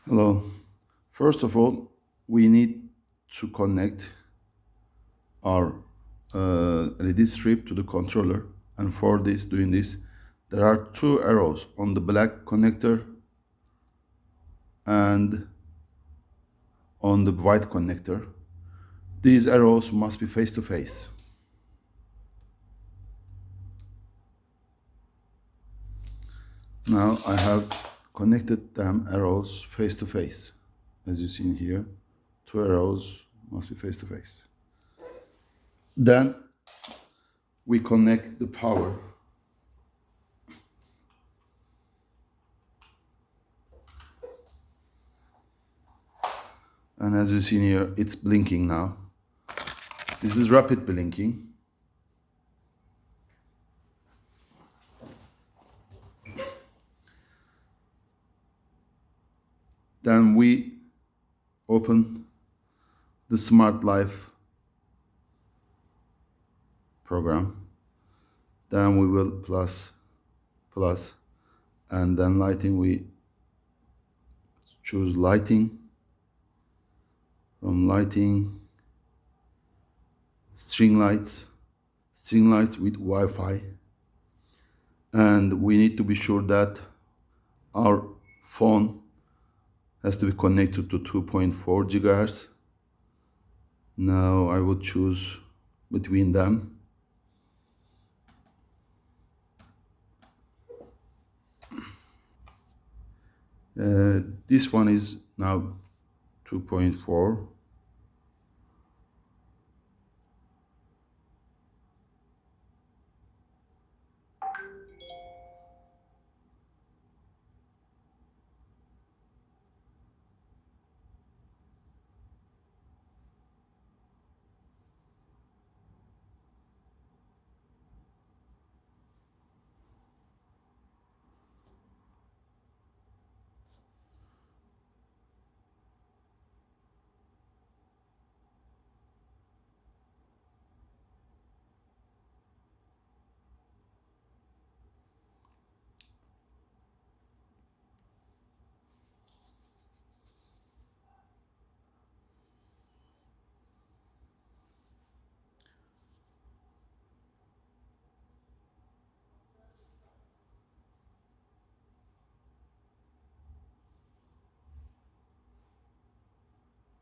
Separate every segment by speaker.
Speaker 1: Hello. First of all, we need to connect our LED strip to the controller. And for doing this, there are two arrows on the black connector and on the white connector. These arrows must be face to face. Now I have connected them arrows face to face. As you see in here, two arrows must be face to face. Then we connect the power. And as you see here, it's blinking now. This is rapid blinking. Then we open the Smart Life program. Then we will plus, and then lighting, we choose lighting. From lighting, string lights with Wi-Fi. And we need to be sure that our phone has to be connected to 2.4 gigahertz. Now I will choose between them. This one is now 2.4.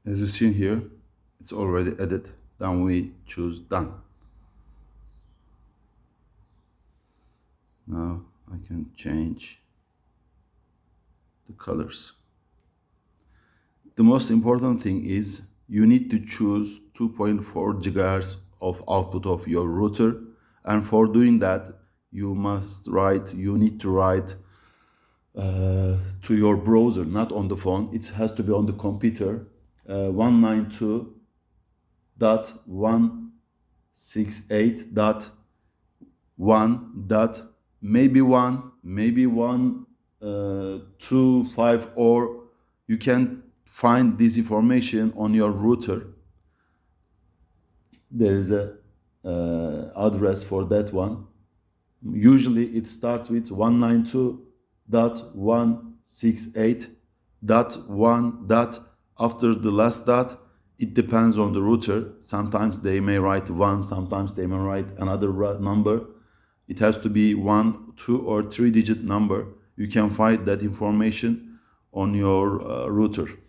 Speaker 1: As you see here, it's already added. Then we choose done. Now I can change the colors. The most important thing is you need to choose 2.4 gigahertz of output of your router, and for doing that you need to write to your browser, not on the phone. It has to be on the computer. 192.168.1. Maybe 1.2.5, or you can find this information on your router. There is a address for that one. Usually it starts with 192.168.1. After the last dot, it depends on the router. Sometimes they may write 1, sometimes they may write another number. It has to be 1, 2, or 3-digit number. You can find that information on your router.